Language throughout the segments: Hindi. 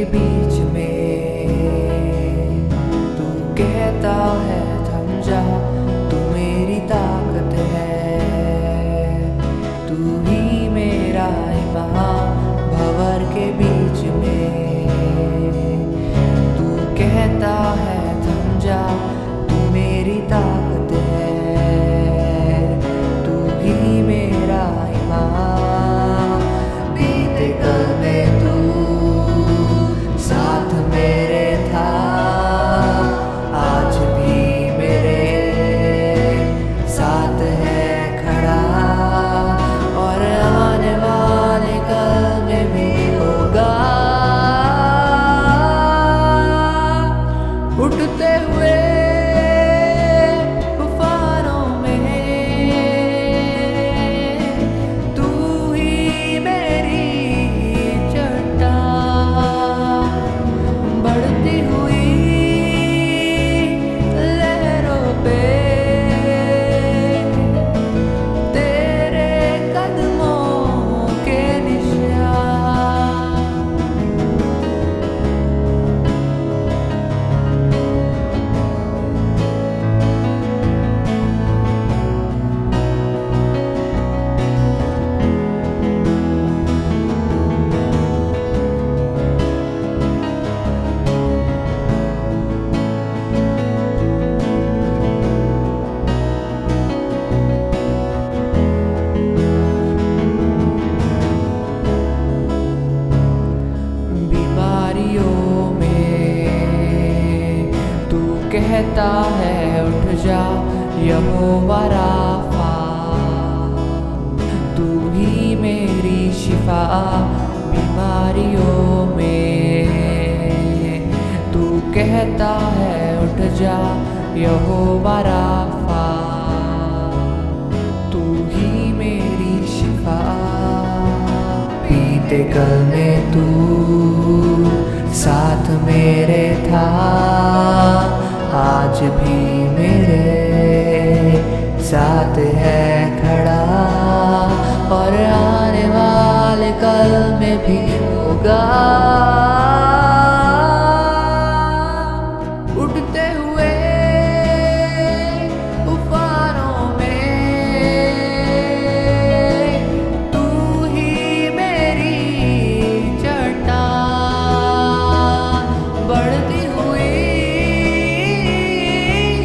बीच में तू कहता है थम जा, तू मेरी ताकत है, तू ही मेरा इमाम। भंवर के बीच में तू कहता है थम जा, तू मेरी ताकत है, तू ही मेरा इमाम। बीते कल में तू साथ मेरे था, आज भी मेरे साथ है खड़ा, और आने वाले कल में भी होगा। उठते हुए तूफानों में तू ही मेरी चट्टान, बढ़ती हुई लहरों पे तेरे कदमों के निशान। बीमारियों में तू कहता है उठ जा, यहोवा राफा, तू ही मेरी शिफा। बीमारियों में तू कहता है उठ जा, यहोवा राफा, तू ही मेरी शिफा। बीते कल में तू साथ मेरे था, आज भी मेरे साथ है खड़ा, और आने वाले कल में भी होगा। उठते हुए तूफानों में तू ही मेरी चट्टान, बढ़ती हुई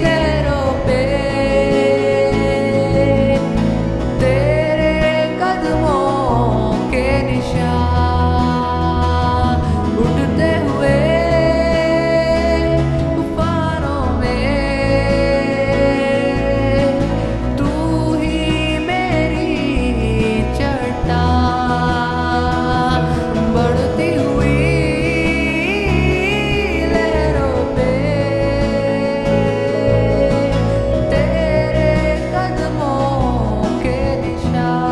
लहरों पे तेरे कदमों के निशान। उठते हुए तूफानों में तू ही मेरी चट्टान, बढ़ती हुई लहरों पे तेरे कदमों के निशान।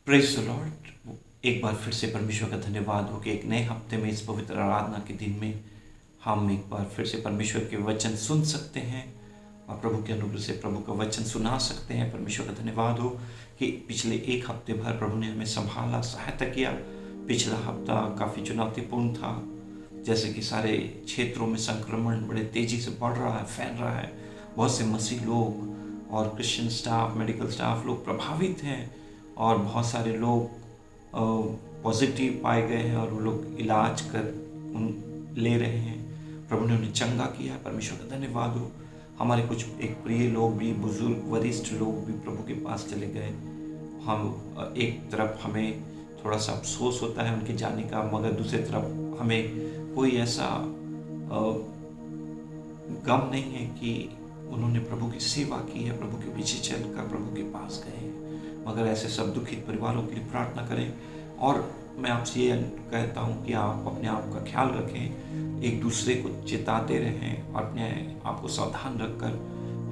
Praise the Lord. एक बार फिर से परमेश्वर का धन्यवाद हो कि एक नए हफ्ते में इस पवित्र आराधना के दिन में हम एक बार फिर से परमेश्वर के वचन सुन सकते हैं और प्रभु के अनुग्रह से प्रभु का वचन सुना सकते हैं। परमेश्वर का धन्यवाद हो कि पिछले एक हफ्ते भर प्रभु ने हमें संभाला, सहायता किया। पिछला हफ्ता काफ़ी चुनौतीपूर्ण था, जैसे कि सारे क्षेत्रों में संक्रमण बड़े तेज़ी से बढ़ रहा है, फैल रहा है। बहुत से मसीह लोग और क्रिश्चियन स्टाफ, मेडिकल स्टाफ लोग प्रभावित हैं, और बहुत सारे लोग पॉजिटिव पाए गए हैं और वो लोग इलाज कर ले रहे हैं। प्रभु ने उन्हें चंगा किया। परमेश्वर का धन्यवाद हो। हमारे कुछ एक प्रिय लोग भी, बुजुर्ग वरिष्ठ लोग भी प्रभु के पास चले गए। हम एक तरफ हमें थोड़ा सा अफसोस होता है उनके जाने का, मगर दूसरी तरफ हमें कोई ऐसा गम नहीं है कि उन्होंने प्रभु की सेवा की है, प्रभु के पीछे चलकर प्रभु के पास गए हैं। मगर ऐसे सब दुखित परिवारों के लिए प्रार्थना करें और मैं आपसे ये कहता हूँ कि आप अपने आप का ख्याल रखें, एक दूसरे को चेताते रहें और अपने आप को सावधान रखकर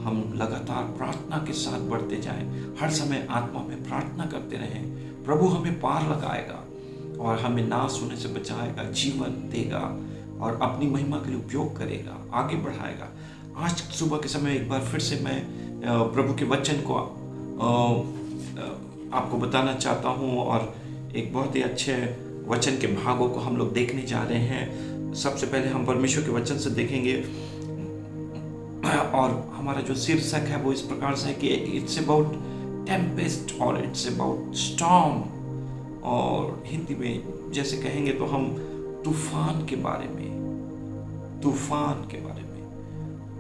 हम लगातार प्रार्थना के साथ बढ़ते जाएं। हर समय आत्मा में प्रार्थना करते रहें। प्रभु हमें पार लगाएगा और हमें नाश होने से बचाएगा, जीवन देगा और अपनी महिमा के लिए उपयोग करेगा, आगे बढ़ाएगा। आज सुबह के समय एक बार फिर से मैं प्रभु के वचन को आपको बताना चाहता हूँ और एक बहुत ही अच्छे वचन के भागों को हम लोग देखने जा रहे हैं। सबसे पहले हम परमेश्वर के वचन से देखेंगे और हमारा जो शीर्षक है वो इस प्रकार से है कि इट्स अबाउट टेम्पेस्ट और इट्स अबाउट स्टॉर्म, और हिंदी में जैसे कहेंगे तो हम तूफान के बारे में,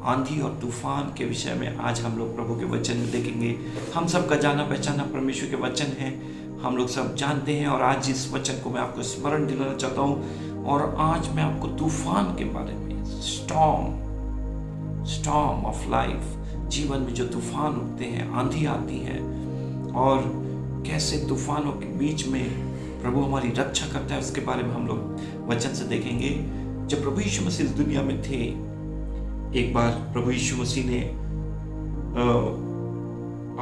आंधी और तूफान के विषय में आज हम लोग प्रभु के वचन में देखेंगे। हम सब का जाना पहचाना परमेश्वर के वचन है, हम लोग सब जानते हैं। और आज इस वचन को मैं आपको स्मरण दिलाना चाहता हूँ और आज मैं आपको तूफान के बारे में, स्टॉर्म ऑफ लाइफ, जीवन में जो तूफान उठते हैं, आंधी आती है और कैसे तूफानों के बीच में प्रभु हमारी रक्षा करता है, उसके बारे में हम लोग वचन से देखेंगे। जब प्रभु यीशु मसीह इस दुनिया में थे, एक बार प्रभु यीशु मसीह ने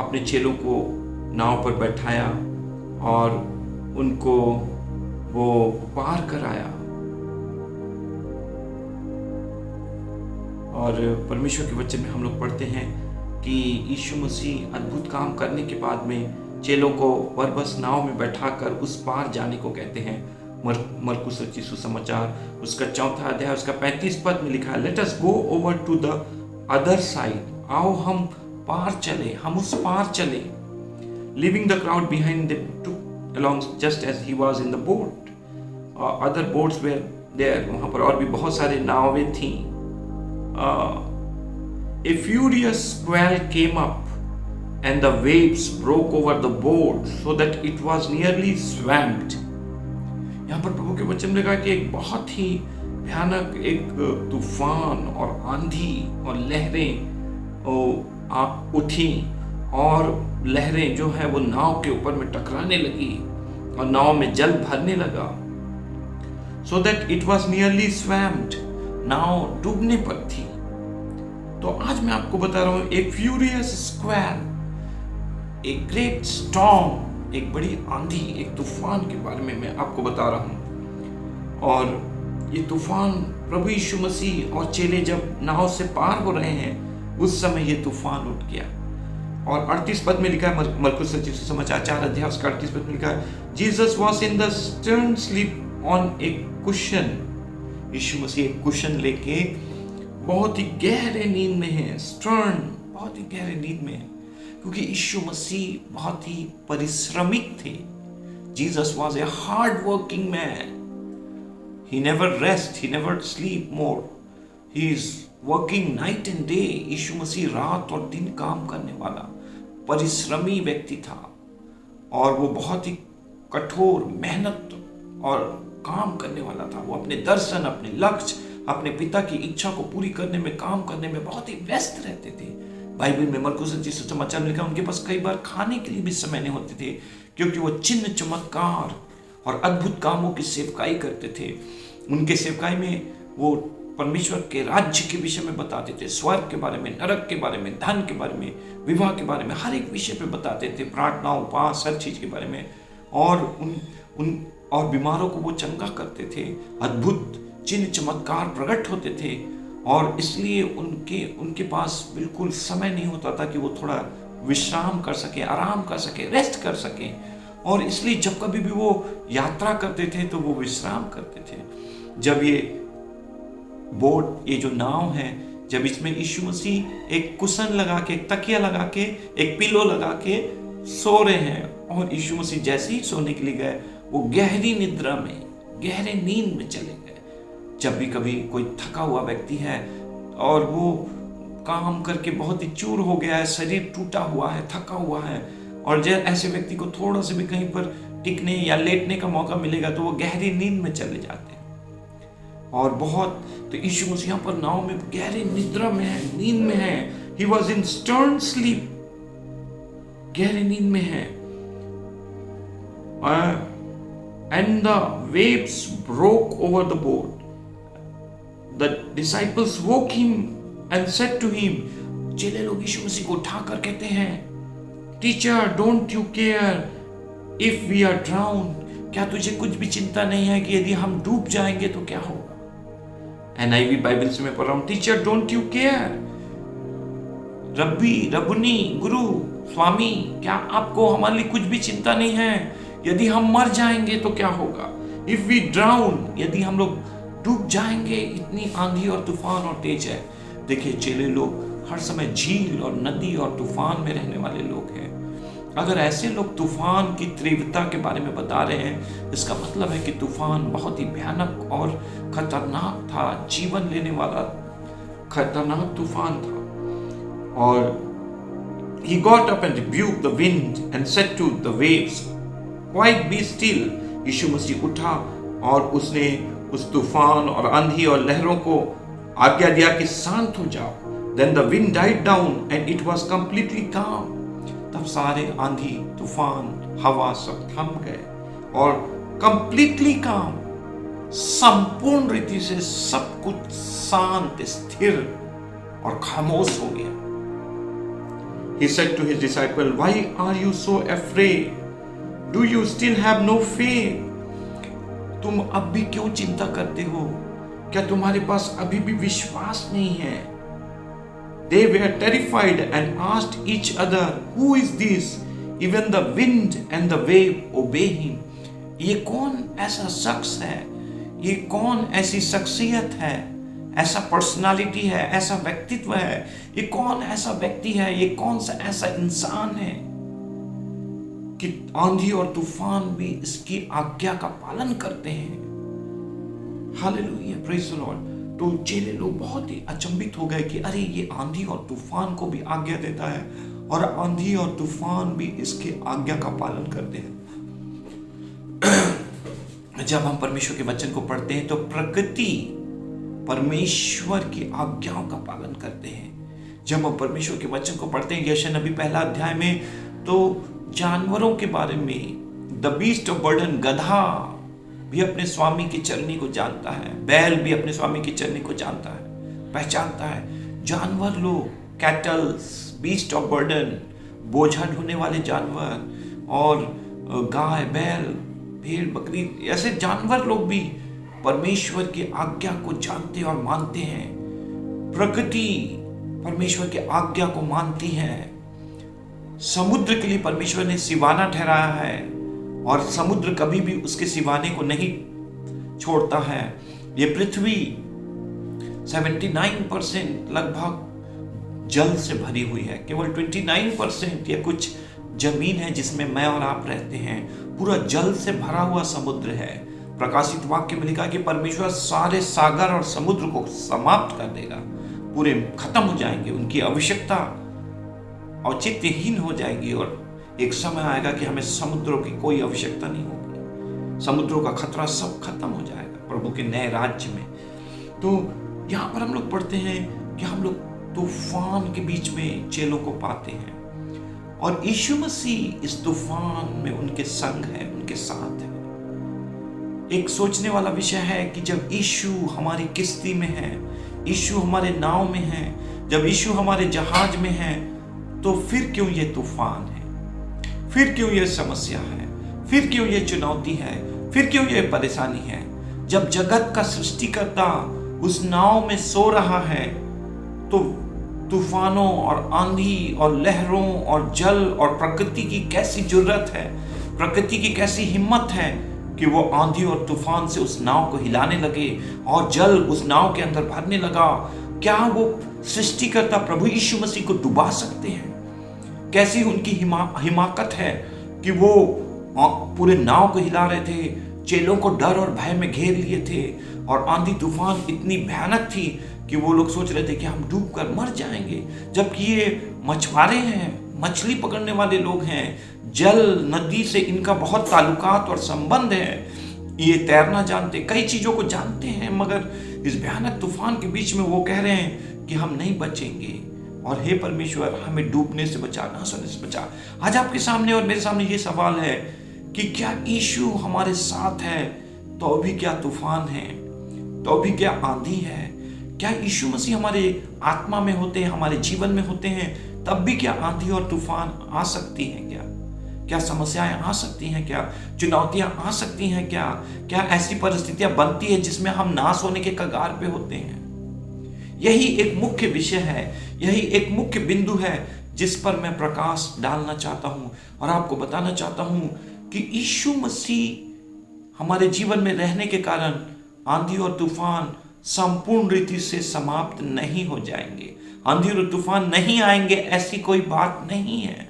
अपने चेलों को नाव पर बैठाया और उनको वो पार कराया। और परमेश्वर के वचन में हम लोग पढ़ते हैं कि यीशु मसीह अद्भुत काम करने के बाद में चेलों को बरबस नाव में बैठाकर उस पार जाने को कहते हैं। मरकुस रचित सुसमाचार उसका 4 अध्याय उसका 35 पद में लिखा है, let us go over to the other side, आओ हम पार चले, हम उस पार चले। Leaving the crowd behind, they took along just as he was in the boat. Other boats were there. वहाँ पर और भी बहुत सारे नावें थीं। A furious squall came up and the waves broke over the boat so that it was nearly swamped. यहाँ पर प्रभु के वचन में लिखा कि एक बहुत ही भयानक एक तूफान और आंधी और लहरें उठी और लहरें जो है वो नाव के ऊपर में टकराने लगी और नाव में जल भरने लगा। So that it was nearly swamped, नाव डूबने पर थी। तो आज मैं आपको बता रहा हूँ एक फ्यूरियस स्क्वाल, एक ग्रेट स्टॉर्म, एक बड़ी आंधी, एक तूफान के बारे में मैं आपको बता रहा हूँ। और ये तूफान प्रभु यीशु मसीह और चेले जब नाव से पार हो रहे हैं उस समय ये तूफान उठ गया। और 38 पद में लिखा है, मरकुस रचित सुसमाचार 4 अध्याय उसका 38 पद में लिखा है, Jesus was in the stern sleep on a cushion. Yeshu Masih एक कुशन लेके बहुत ही गहरे नींद में है, स्टर्न, बहुत ही गहरे नींद में है, क्योंकि यीशु मसीह बहुत ही परिश्रमिक थे। Jesus was a hard working man, he never rest, he never sleep more, he is working night and day. Yeshu Masih रात और दिन काम करने वाला परिश्रमी व्यक्ति था और वो बहुत ही कठोर मेहनत और काम करने वाला था। वो अपने दर्शन, अपने लक्ष्य, अपने पिता की इच्छा को पूरी करने में, काम करने में बहुत ही व्यस्त रहते थे। बाइबल में मरकुस रचित सुसमाचार में लिखा उनके पास कई बार खाने के लिए भी समय नहीं होते थे, क्योंकि वो चिन्ह चमत्कार और अद्भुत कामों की सेवकाई करते थे। उनके सेवकाई में वो परमेश्वर के राज्य के विषय में बताते थे, स्वर्ग के बारे में, नरक के बारे में, धन के बारे में, विवाह के बारे में, हर एक विषय पे बताते थे, प्रार्थना, उपवास, हर चीज के बारे में। और बीमारों को वो चंगा करते थे, अद्भुत चिन्ह चमत्कार प्रकट होते थे। और इसलिए उनके पास बिल्कुल समय नहीं होता था कि वो थोड़ा विश्राम कर सके, आराम कर सके, रेस्ट कर सके। और इसलिए जब कभी भी वो यात्रा करते थे तो वो विश्राम करते थे। जब ये बोट, ये जो नाव है, जब इसमें यीशु मसीह एक कुशन लगा के, एक तकिया लगा के, एक पिलो लगा के सो रहे हैं, और यीशु मसीह जैसे ही सोने के लिए गए वो गहरी निद्रा में, गहरे नींद में चले गए। जब भी कभी कोई थका हुआ व्यक्ति है और वो काम करके बहुत ही चूर हो गया है, शरीर टूटा हुआ है, थका हुआ है, और जब ऐसे व्यक्ति को थोड़ा सा भी कहीं पर टिकने या लेटने का मौका मिलेगा तो वो गहरी नींद में चले जाते हैं। और बहुत तो यीशु मसीह यहाँ पर नाव में गहरी निद्रा में है, नींद में है। He was in stern sleep, गहरी नींद में है। and the waves broke over the boat. The disciples woke him and said to him, चेले लोग यीशु मसीह को उठाकर कहते हैं, teacher don't you care if we are drown, क्या तुझे कुछ भी चिंता नहीं है कि यदि हम डूब जाएंगे तो क्या होगा? NIV बाइबल से मैं पढ़ रहा हूं, टीचर डोंट यू केयर, रब्बी, रबुनी, गुरु, स्वामी, क्या आपको हमारे लिए कुछ भी चिंता नहीं है? यदि हम मर जाएंगे तो क्या होगा? इफ वी ड्राउन, यदि हम लोग डूब जाएंगे, इतनी आंधी और तूफान और तेज है। देखिए चेले लोग हर समय झील और नदी और तूफान में रहने वाले लोग हैं। अगर ऐसे लोग तूफान की तीव्रता के बारे में बता रहे हैं, इसका मतलब है कि तूफान बहुत ही भयानक और खतरनाक था, जीवन लेने वाला खतरनाक तूफान था। और he got up and rebuked the wind and said to the waves, quiet, be still। यीशु मसीह उठा और उसने उस तूफान और आंधी और लहरों को आज्ञा दिया कि शांत हो जाओ। Then the wind died down and it was completely calm। तब सारे आंधी, तूफान, हवा सब थम गए और completely calm, संपूर्ण रीति से सब कुछ शांत, स्थिर और खामोश हो गया। He said to his disciple, why are you so afraid? Do you still have no faith? तुम अब भी क्यों चिंता करते हो? क्या तुम्हारे पास अभी भी विश्वास नहीं है? They were terrified and asked each other, who is this? Even the wind and the wave obey him। ये कौन ऐसा शख्स है? ये कौन ऐसी शख्सियत है? ऐसा पर्सनालिटी है, ऐसा व्यक्तित्व है? ये कौन ऐसा व्यक्ति है? ये कौन सा ऐसा इंसान है कि आंधी और तूफान भी इसकी आज्ञा का पालन करते हैं? Hallelujah, praise the Lord. तो चेले लोग बहुत ही अचंभित हो गए कि अरे ये आंधी और तूफान को भी आज्ञा देता है और आंधी और तूफान भी इसके आज्ञा का पालन करते हैं। जब हम परमेश्वर के वचन को पढ़ते हैं तो प्रकृति परमेश्वर की आज्ञाओं का पालन करते हैं। जब हम परमेश्वर के वचन को पढ़ते हैं यशायाह नबी पहला अध्याय में, तो जानवरों के बारे में, द बीस्ट ऑफ बर्डन, गधा भी अपने स्वामी की चरनी को जानता है, बैल भी अपने स्वामी की चरनी को जानता है, पहचानता है। जानवर लोग, कैटल्स, बीस्ट ऑफ बर्डन, बोझा ढोने वाले जानवर, और गाय, बैल, भेड़, बकरी, ऐसे जानवर लोग भी परमेश्वर की आज्ञा को जानते और मानते हैं। प्रकृति परमेश्वर की आज्ञा को मानती है। समुद्र के लिए परमेश्वर ने सिवाना ठहराया है और समुद्र कभी भी उसके सिवाने को नहीं छोड़ता है। ये पृथ्वी 79% लगभग जल से भरी हुई है, केवल 29% या कुछ जमीन है जिसमें मैं और आप रहते हैं। पूरा जल से भरा हुआ समुद्र है। प्रकाशित वाक्य में लिखा कि परमेश्वर सारे सागर और समुद्र को समाप्त कर देगा, पूरे खत्म हो जाएंगे, उनकी आवश्यकता औचित्यहीन हो जाएगी और एक समय आएगा कि हमें समुद्रों की कोई आवश्यकता नहीं होगी। समुद्रों का खतरा सब खत्म हो जाएगा प्रभु के नए राज्य में। तो यहाँ पर हम लोग पढ़ते हैं कि हम लोग तूफान के बीच में चेलों को पाते हैं और यीशु मसीह इस तूफान में उनके संग है, उनके साथ है। एक सोचने वाला विषय है कि जब यीशु हमारी किश्ती में है, यीशु हमारे नाव में है, जब यीशु हमारे जहाज में है, तो फिर क्यों ये तूफान है? फिर क्यों ये समस्या है? फिर क्यों ये चुनौती है? फिर क्यों ये परेशानी है? जब जगत का सृष्टिकर्ता उस नाव में सो रहा है, तो तूफानों और आंधी और लहरों और जल और प्रकृति की कैसी जुर्रत है, प्रकृति की कैसी हिम्मत है कि वो आंधी और तूफान से उस नाव को हिलाने लगे और जल उस नाव के अंदर भरने लगा। क्या वो सृष्टिकर्ता प्रभु यीशु मसीह को डुबा सकते हैं? कैसी उनकी हिमाकत है कि वो पूरे नाव को हिला रहे थे, चेलों को डर और भय में घेर लिए थे और आंधी तूफान इतनी भयानक थी कि वो लोग सोच रहे थे कि हम डूबकर मर जाएंगे। जबकि ये मछुआरे हैं, मछली पकड़ने वाले लोग हैं, जल नदी से इनका बहुत ताल्लुकात और संबंध है, ये तैरना जानते, कई चीज़ों को जानते हैं, मगर इस भयानक तूफान के बीच में वो कह रहे हैं कि हम नहीं बचेंगे और हे परमेश्वर हमें डूबने से बचा, नासने से बचा। आज आपके सामने और मेरे सामने ये सवाल है कि क्या यीशु हमारे साथ है तो भी क्या तूफान है, तो भी क्या आंधी है। क्या यीशु मसीह हमारे आत्मा में होते हैं, हमारे जीवन में होते हैं, तब भी क्या आंधी और तूफान आ सकती हैं? क्या समस्याएं आ सकती हैं? क्या चुनौतियां आ सकती हैं? क्या ऐसी परिस्थितियां बनती है जिसमें हम नाश होने के कगार पे होते हैं? यही एक मुख्य विषय है, यही एक मुख्य बिंदु है जिस पर मैं प्रकाश डालना चाहता हूं और आपको बताना चाहता हूं कि यीशु मसीह हमारे जीवन में रहने के कारण आंधी और तूफान संपूर्ण रीति से समाप्त नहीं हो जाएंगे। आंधी और तूफान नहीं आएंगे, ऐसी कोई बात नहीं है।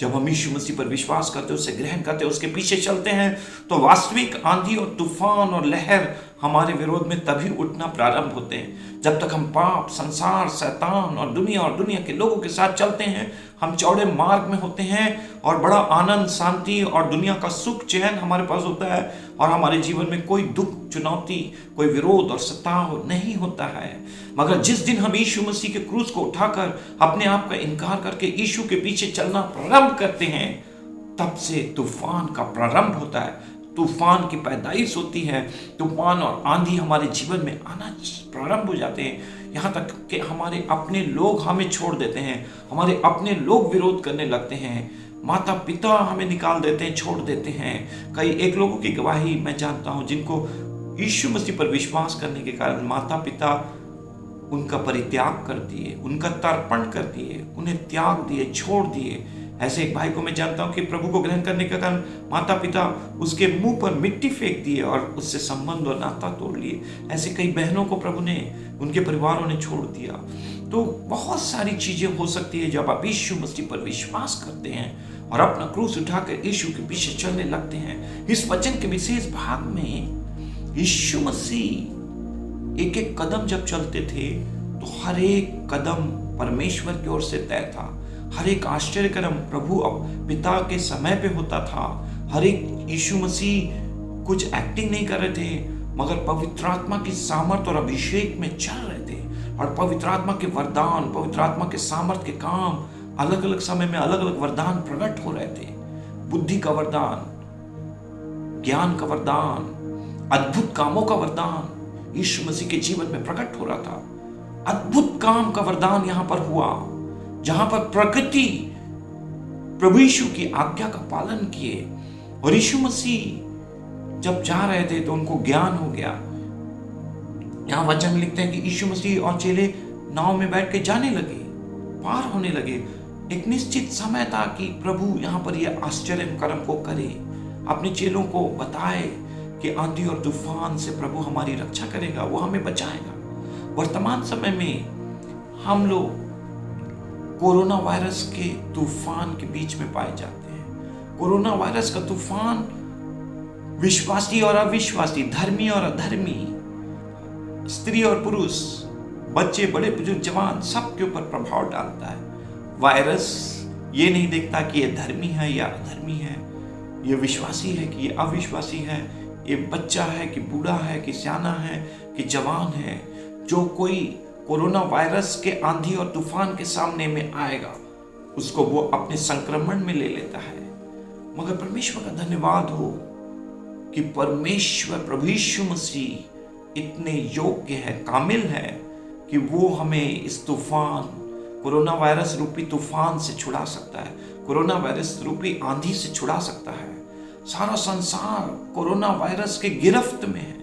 जब हम यीशु मसीह पर विश्वास करते हैं, उसे ग्रहण करते हैं, उसके पीछे चलते हैं, तो वास्तविक आंधी और तूफान और लहर हमारे विरोध में तभी उठना प्रारंभ होते हैं जब तक हम पाप, संसार, शैतान और दुनिया के लोगों के साथ चलते हैं। हम चौड़े मार्ग में होते हैं और बड़ा आनंद, शांति और दुनिया का सुख, चैन हमारे पास होता है और हमारे जीवन में कोई दुख, चुनौती, कोई विरोध और सताव नहीं होता है। मगर जिस दिन हम यीशु मसीह के क्रूस को उठाकर अपने आप का इनकार करके यीशु के पीछे चलना प्रारंभ करते हैं, तब से तूफान का प्रारंभ होता है, तूफान की पैदाइश होती है। तूफान और आंधी हमारे जीवन में आना प्रारंभ हो जाते हैं, यहाँ तक कि हमारे अपने लोग हमें छोड़ देते हैं, हमारे अपने लोग विरोध करने लगते हैं, माता पिता हमें निकाल देते हैं, छोड़ देते हैं। कई एक लोगों की गवाही मैं जानता हूँ जिनको यीशु मसीह पर विश्वास करने के कारण माता पिता उनका परित्याग कर दिए, उनका तर्पण कर दिए, उन्हें त्याग दिए, छोड़ दिए। ऐसे एक भाई को मैं जानता हूं कि प्रभु को ग्रहण करने के कारण माता पिता उसके मुंह पर मिट्टी फेंक दिए और उससे संबंध और नाता तोड़ लिए। ऐसे कई बहनों को प्रभु ने, उनके परिवारों ने छोड़ दिया। तो बहुत सारी चीजें हो सकती है जब आप यीशु मसीह पर विश्वास करते हैं और अपना क्रूस उठाकर यीशु के पीछे चलने लगते हैं। इस वचन के विशेष भाग में यीशु मसीह एक एक कदम जब चलते थे तो हर एक कदम परमेश्वर की ओर से तय था। हर एक आश्चर्यकर्म प्रभु पिता के समय पे होता था। हर एक यीशु मसीह कुछ एक्टिंग नहीं कर रहे थे, मगर पवित्र आत्मा की सामर्थ और अभिषेक में चल रहे थे और पवित्र आत्मा के वरदान, पवित्र आत्मा के सामर्थ के काम अलग अलग समय में अलग अलग वरदान प्रकट हो रहे थे। बुद्धि का वरदान, ज्ञान का वरदान, अद्भुत कामों का वरदान यीशु मसीह के जीवन में प्रकट हो रहा था। अद्भुत काम का वरदान यहां पर हुआ जहां पर प्रकृति प्रभु यीशु की आज्ञा का पालन किए और यीशु मसीह जब जा रहे थे तो उनको ज्ञान हो गया। यहां वचन लिखते हैं कि यीशु मसीह और चेले नाव में बैठ के जाने लगे, पार होने लगे। एक निश्चित समय था कि प्रभु यहां पर यह आश्चर्य कर्म को करे, अपने चेलों को बताए कि आंधी और तूफान से प्रभु हमारी रक्षा करेगा, वो हमें बचाएगा। वर्तमान समय में हम लोग कोरोना वायरस के तूफान के बीच में पाए जाते हैं। कोरोना वायरस का तूफान विश्वासी और अविश्वासी, धर्मी और अधर्मी, स्त्री और पुरुष, बच्चे, बड़े बुजुर्ग, जवान, सबके ऊपर प्रभाव डालता है। वायरस ये नहीं देखता कि ये धर्मी है या अधर्मी है, ये विश्वासी है कि ये अविश्वासी है, ये बच्चा है कि बूढ़ा है कि सियाना है कि जवान है। जो कोई कोरोना वायरस के आंधी और तूफान के सामने में आएगा उसको वो अपने संक्रमण में ले लेता है। मगर परमेश्वर का धन्यवाद हो कि परमेश्वर प्रभु यीशु मसीह इतने योग्य है, कामिल है कि वो हमें इस तूफान, कोरोना वायरस रूपी तूफान से छुड़ा सकता है, कोरोना वायरस रूपी आंधी से छुड़ा सकता है। सारा संसार कोरोना वायरस के गिरफ्त में है,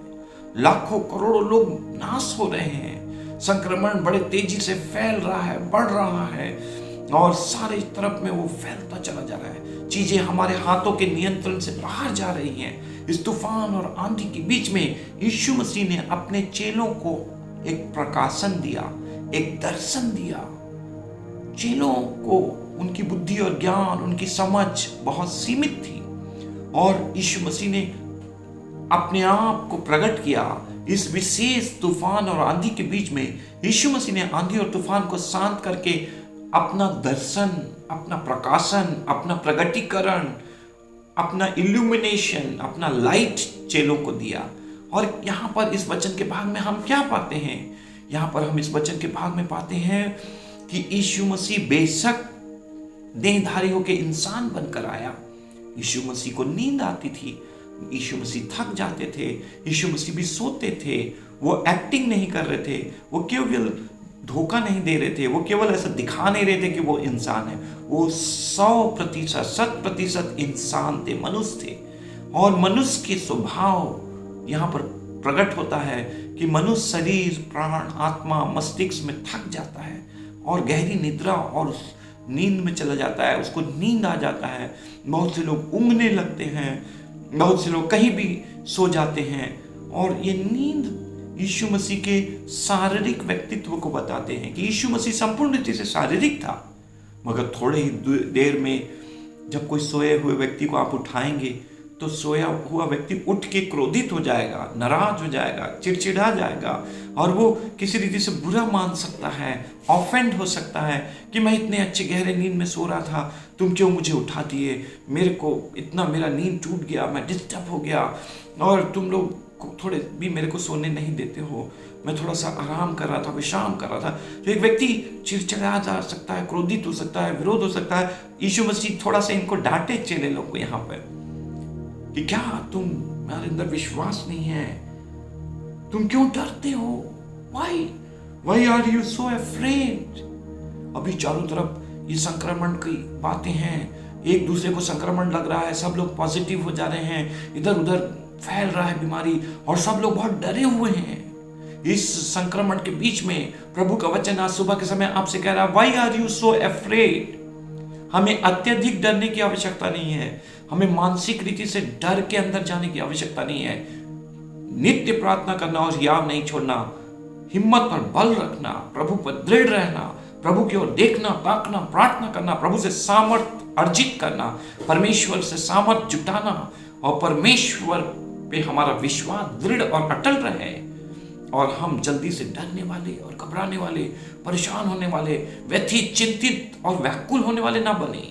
लाखों करोड़ों लोग नाश हो रहे हैं, संक्रमण बड़े तेजी से फैल रहा है, बढ़ रहा है और सारे तरफ में वो फैलता चला जा रहा है। चीजें हमारे हाथों के नियंत्रण से बाहर जा रही हैं। इस तूफान और आंधी के बीच में यीशु मसीह ने अपने चेलों को एक प्रकाशन दिया, एक दर्शन दिया। चेलों को उनकी बुद्धि और ज्ञान, उनकी समझ बहुत सीमित थी और यीशु मसीह ने अपने आप को प्रकट किया। इस विशेष तूफान और आंधी के बीच में यीशु मसीह ने आंधी और तूफान को शांत करके अपना दर्शन, अपना प्रकाशन, अपना प्रगटीकरण, अपना इल्यूमिनेशन, अपना लाइट चेलों को दिया। और यहाँ पर इस वचन के भाग में हम क्या पाते हैं? यहाँ पर हम इस वचन के भाग में पाते हैं कि यीशु मसीह बेशक देहधारी होकर इंसान बनकर आया, यीशु मसीह को नींद आती थी, यीशु मसीह थक जाते थे, यीशु मसीह भी सोते थे। वो एक्टिंग नहीं कर रहे थे, वो केवल धोखा नहीं दे रहे थे, वो केवल ऐसा दिखा नहीं रहे थे कि वो इंसान है। वो 100%, 100% इंसान थे, मनुष्य थे। और मनुष्य के स्वभाव यहाँ पर प्रकट होता है कि मनुष्य शरीर, प्राण, आत्मा, मस्तिष्क में थक जाता है और गहरी निद्रा और नींद में चला जाता है, उसको नींद आ जाता है। बहुत से लोग ऊँघने लगते हैं, बहुत से लोग कहीं भी सो जाते हैं। और ये नींद यीशु मसीह के शारीरिक व्यक्तित्व को बताते हैं कि यीशु मसीह संपूर्ण रीति से शारीरिक था, मगर थोड़े ही देर में जब कोई सोए हुए व्यक्ति को आप उठाएंगे तो सोया हुआ व्यक्ति उठ के क्रोधित हो जाएगा, नाराज हो जाएगा, चिड़चिड़ा जाएगा और वो किसी रीति से बुरा मान सकता है, ऑफेंड हो सकता है कि मैं इतने अच्छे गहरे नींद में सो रहा था, तुम क्यों मुझे उठा दिए, मेरे को इतना, मेरा नींद टूट गया, मैं डिस्टर्ब हो गया और तुम लोग थोड़े भी मेरे को सोने नहीं देते हो, मैं थोड़ा सा आराम कर रहा था, विश्राम कर रहा था। तो एक व्यक्ति चिड़चिड़ा जा सकता है, क्रोधित हो सकता है, विरोध हो सकता है। यीशु मसीह थोड़ा सा इनको डांटे चेले लोग को यहाँ पर कि क्या तुम्हारे अंदर विश्वास नहीं है, तुम क्यों डरते हो, why are you so afraid? अभी चारों तरफ ये संक्रमण की बातें हैं, एक दूसरे को संक्रमण लग रहा है, सब लोग पॉजिटिव हो जा रहे हैं, इधर उधर फैल रहा है बीमारी और सब लोग बहुत डरे हुए हैं। इस संक्रमण के बीच में प्रभु का वचन आज सुबह के समय आपसे कह रहा है, why are you so afraid? हमें अत्यधिक डरने की आवश्यकता नहीं है, हमें मानसिक रीति से डर के अंदर जाने की आवश्यकता नहीं है। नित्य प्रार्थना करना और याद नहीं छोड़ना, हिम्मत और बल रखना, प्रभु पर दृढ़ रहना, प्रभु की ओर देखना, ताकना, प्रार्थना करना, प्रभु से सामर्थ अर्जित करना, परमेश्वर से सामर्थ जुटाना और परमेश्वर पे हमारा विश्वास दृढ़ और अटल रहे और हम जल्दी से डरने वाले और घबराने वाले, परेशान होने वाले, व्यथित, चिंतित और व्याकुल होने वाले ना बने,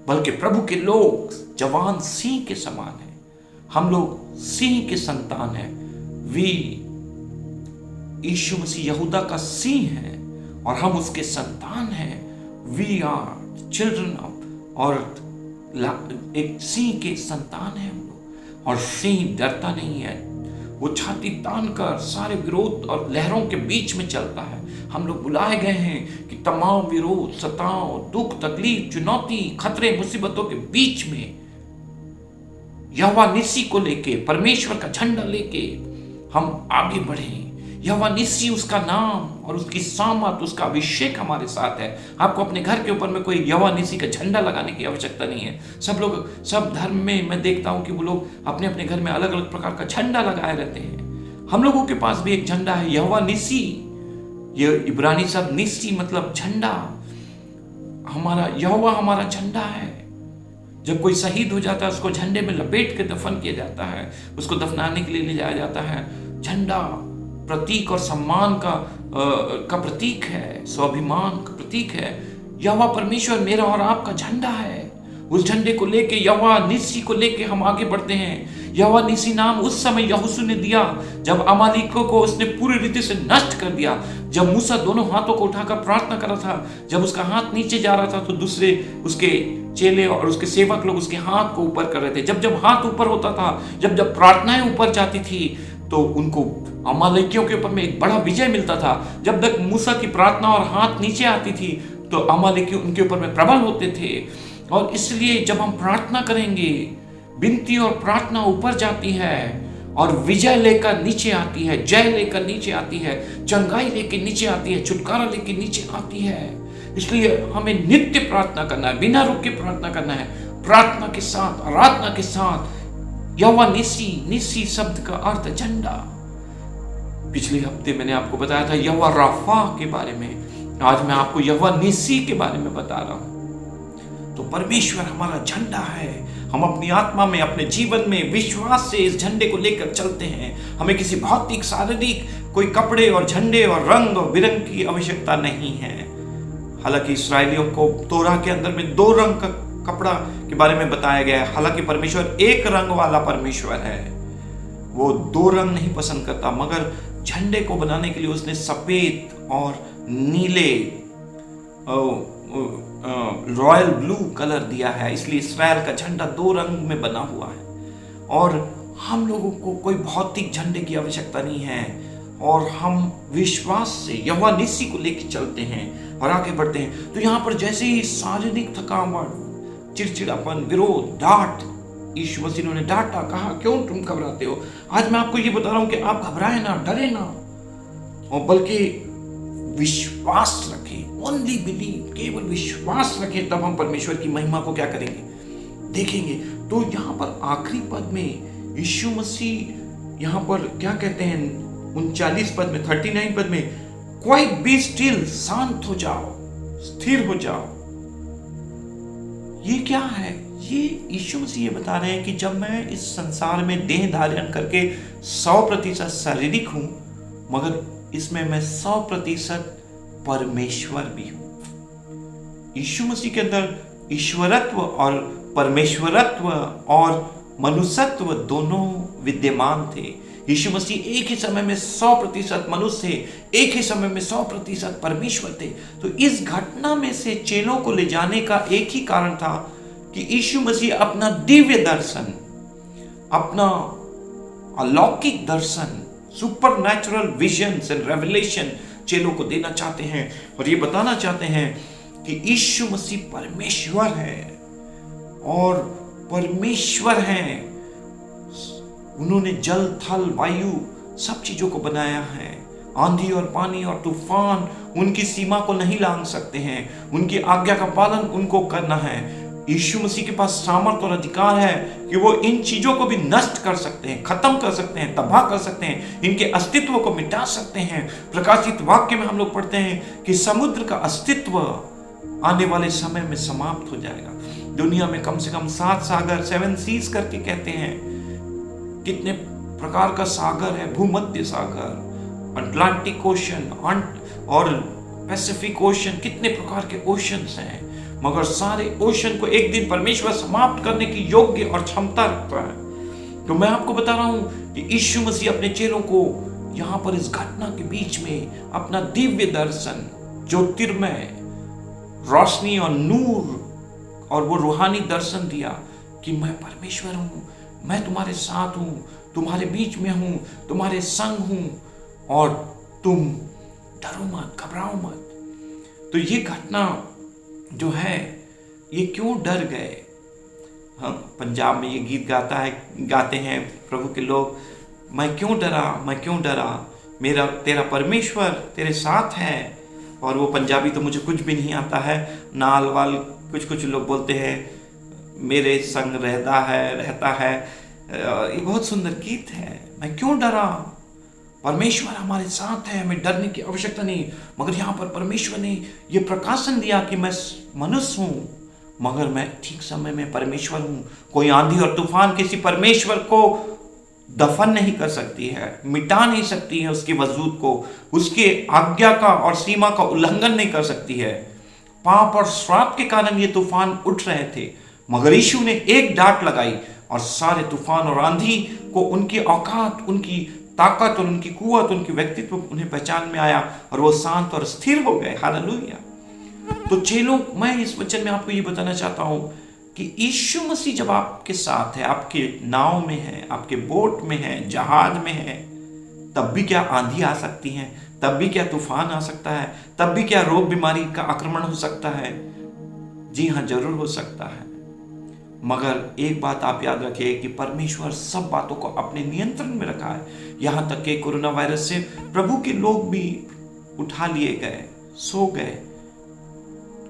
बल्कि प्रभु के लोग जवान सिंह के समान हैं। हम लोग सिंह के संतान हैं। वी यीशु मसीह यहूदा का सिंह है और हम उसके संतान हैं। वी आर चिल्ड्रन ऑफ, और एक सिंह के संतान हैं हम लोग। और सिंह डरता नहीं है, वो छाती तान कर सारे विरोध और लहरों के बीच में चलता है। हम लोग बुलाए गए हैं कि तमाम विरोध, सताव, दुख, तकलीफ, चुनौती, खतरे, मुसीबतों के बीच में यहोवा निस्सी को लेके, परमेश्वर का झंडा लेके हम आगे बढ़ें। यहोवा निस्सी उसका नाम और उसकी सामर्थ, उसका अभिषेक हमारे साथ है। आपको अपने घर के ऊपर में कोई यहोवा निस्सी का झंडा लगाने की आवश्यकता नहीं है। सब लोग, सब धर्म में मैं देखता हूं कि वो लोग अपने अपने घर में अलग अलग प्रकार का झंडा लगाए रहते हैं। हम लोगों के पास भी एक झंडा है, यहोवा निस्सी। ये इब्रानी शब्द निस्सी मतलब झंडा। हमारा यहोवा हमारा झंडा है। जब कोई शहीद हो जाता है उसको झंडे में लपेट के दफन किया जाता है, उसको दफनाने के लिए ले जाया जाता है। झंडा प्रतीक और सम्मान का प्रतीक है, स्वाभिमान का प्रतीक है। यहोवा परमेश्वर मेरा और आपका झंडा है। उस झंडे को लेके, यहोवा निस्सी को लेके हम आगे बढ़ते हैं। यहोवा निस्सी नाम उस समय यहोशू ने दिया जब अमालेकियों को उसने पूरी रीति से नष्ट कर दिया। जब मूसा दोनों हाथों को उठाकर प्रार्थना कर रहा था, जब उसका हाथ नीचे जा रहा था तो दूसरे उसके चेले और उसके सेवक लोग उसके हाथ को ऊपर कर रहे थे। जब जब हाथ ऊपर होता था, जब जब प्रार्थनाएं ऊपर जाती थी तो उनको अमालेकियों के ऊपर में एक बड़ा विजय मिलता था। जब तक मूसा की प्रार्थना और हाथ नीचे आती थी तो अमालेकी उनके ऊपर में प्रबल होते थे। और इसलिए जब हम प्रार्थना करेंगे, विनती और प्रार्थना ऊपर जाती है और विजय लेकर नीचे आती है, जय लेकर नीचे आती है, चंगाई लेकर नीचे आती है, छुटकारा लेकर नीचे आती है। इसलिए हमें नित्य प्रार्थना करना है, बिना रुक के प्रार्थना करना है, प्रार्थना के साथ, आराधना के साथ। यहोवा निस्सी, निस्सी शब्द का अर्थ झंडा। पिछले हफ्ते मैंने आपको बताया था यहोवा राफा के बारे में, आज मैं आपको यहोवा निस्सी के बारे में बता रहा हूं। तो परमेश्वर हमारा झंडा है। हम अपनी आत्मा में, अपने जीवन में विश्वास से इस झंडे को लेकर चलते हैं। हमें किसी भौतिक, शारीरिक कोई कपड़े और झंडे और रंग और बिरंग की आवश्यकता नहीं है। हालांकि इस्राएलियों को तोरा के अंदर में 2 रंग का कपड़ा के बारे में बताया गया है। हालांकि परमेश्वर एक रंग वाला परमेश्वर है, वो 2 रंग नहीं पसंद करता, मगर झंडे को बनाने के लिए उसने सफेद और नीले रॉयल ब्लू कलर दिया है, इसलिए इस्राएल का झंडा 2 रंग में बना हुआ है। और हम लोगों को कोई भौतिक झंडे की आवश्यकता नहीं है, और हम विश्वास से यहोवा निस्सी को लेकर चलते हैं और आगे बढ़ते हैं। तो यहाँ पर जैसे ही शारीरिक थकावट, चिड़चिड़ापन, विरोध, डांट, यीशु मसीह ने डांटा, कहा क्यों तुम घबराते हो। आज मैं आपको ये बता रहा हूं कि आप घबराए ना, डरे ना, और बल्कि विश्वास रखें। ओनली बिलीव, केवल विश्वास रखें, तब हम परमेश्वर की महिमा को क्या करेंगे, देखेंगे। तो यहाँ पर आखिरी पद में यीशु मसीह यहाँ पर क्या कहते हैं, 39 पद में, 39 पद में, क्वाइट बी स्टिल, शांत हो जाओ, स्थिर हो जाओ। ये क्या है? ये यीशु मसीह ये बता रहे हैं कि जब मैं इस संसार में देह धारण करके 100% शारीरिक हूं, मगर इसमें मैं 100% परमेश्वर भी हूं। यीशु मसीह के अंदर ईश्वरत्व और परमेश्वरत्व और मनुष्यत्व दोनों विद्यमान थे। यीशु मसीह एक ही समय में 100% मनुष्य थे, एक ही समय में 100% परमेश्वर थे। तो इस घटना में से चेलों को ले जाने का एक ही कारण था कि यीशु मसीह अपना दिव्य दर्शन, अपना अलौकिक दर्शन, सुपरनैचुरल विजन्स एंड रेवलेशन चेलों को देना चाहते हैं, और ये बताना चाहते हैं कि यीशु मसीह परमेश्वर है और परमेश्वर हैं। उन्होंने जल, थल, वायु सब चीजों को बनाया है। आंधी और पानी और तूफान उनकी सीमा को नहीं लांघ सकते हैं, उनकी आज्ञा का पालन उनको करना है। यीशु मसीह के पास सामर्थ और अधिकार है कि वो इन चीजों को भी नष्ट कर सकते हैं, खत्म कर सकते हैं, तबाह कर सकते हैं, इनके अस्तित्व को मिटा सकते हैं। प्रकाशित वाक्य में हम लोग पढ़ते हैं कि समुद्र का अस्तित्व आने वाले समय में समाप्त हो जाएगा। दुनिया में कम से कम 7 सागर, 7 सीज करके कहते हैं। कितने प्रकार का सागर है, भूमध्य सागर, अटलांटिक ओशन और पैसिफिक ओशन, कितने प्रकार के ओशंस हैं, मगर सारे ओशन को एक दिन परमेश्वर समाप्त करने की योग्य और क्षमता रखता है। तो मैं आपको बता रहा हूं कि यीशु मसीह अपने चेलों को यहां पर इस घटना के बीच में अपना दिव्य दर्शन, ज्योतिर्मय रोशनी और नूर और वो रूहानी दर्शन दिया कि मैं परमेश्वर हूं, मैं तुम्हारे साथ हूं, तुम्हारे बीच में हूं, तुम्हारे संग हूं, और तुम डरो मत, घबराओ मत। तो ये घटना जो है, ये क्यों डर गए? हाँ, पंजाब में ये गीत गाते हैं प्रभु के लोग, मैं क्यों डरा, मैं क्यों डरा, मेरा तेरा परमेश्वर तेरे साथ है। और वो पंजाबी तो मुझे कुछ भी नहीं आता है, नाल वाल कुछ लोग बोलते हैं, मेरे संग रहता है। ये बहुत सुंदर गीत है। मैं क्यों डरा, परमेश्वर हमारे साथ है, हमें डरने की आवश्यकता नहीं। मगर यहाँ पर परमेश्वर ने ये प्रकाशन दिया कि मैं मनुष्य हूँ, मगर मैं ठीक समय में परमेश्वर हूँ। कोई आंधी और तूफान किसी परमेश्वर को दफन नहीं कर सकती है, मिटा नहीं सकती है उसके वजूद को, उसके आज्ञा का और सीमा का उल्लंघन नहीं कर सकती है। पाप और श्राप के कारण ये तूफान उठ रहे थे, मगर यीशु ने एक डांट लगाई और सारे तूफान और आंधी को उनकी औकात, उनकी ताकत और उनकी कुवत, उनकी व्यक्तित्व उन्हें पहचान में आया और वो शांत और स्थिर हो गए। हालेलुया। तो चेलों, मैं इस वचन में आपको ये बताना चाहता हूं कि यीशु मसीह जब आपके साथ है, आपके नाव में है, आपके बोट में है, जहाज में है, तब भी क्या आंधी आ सकती है, तब भी क्या तूफान आ सकता है, तब भी क्या रोग बीमारी का आक्रमण हो सकता है। जी हाँ, जरूर हो सकता है। मगर एक बात आप याद रखिए कि परमेश्वर सब बातों को अपने नियंत्रण में रखा है। यहां तक कि कोरोना वायरस से प्रभु के लोग भी उठा लिए गए, सो गए।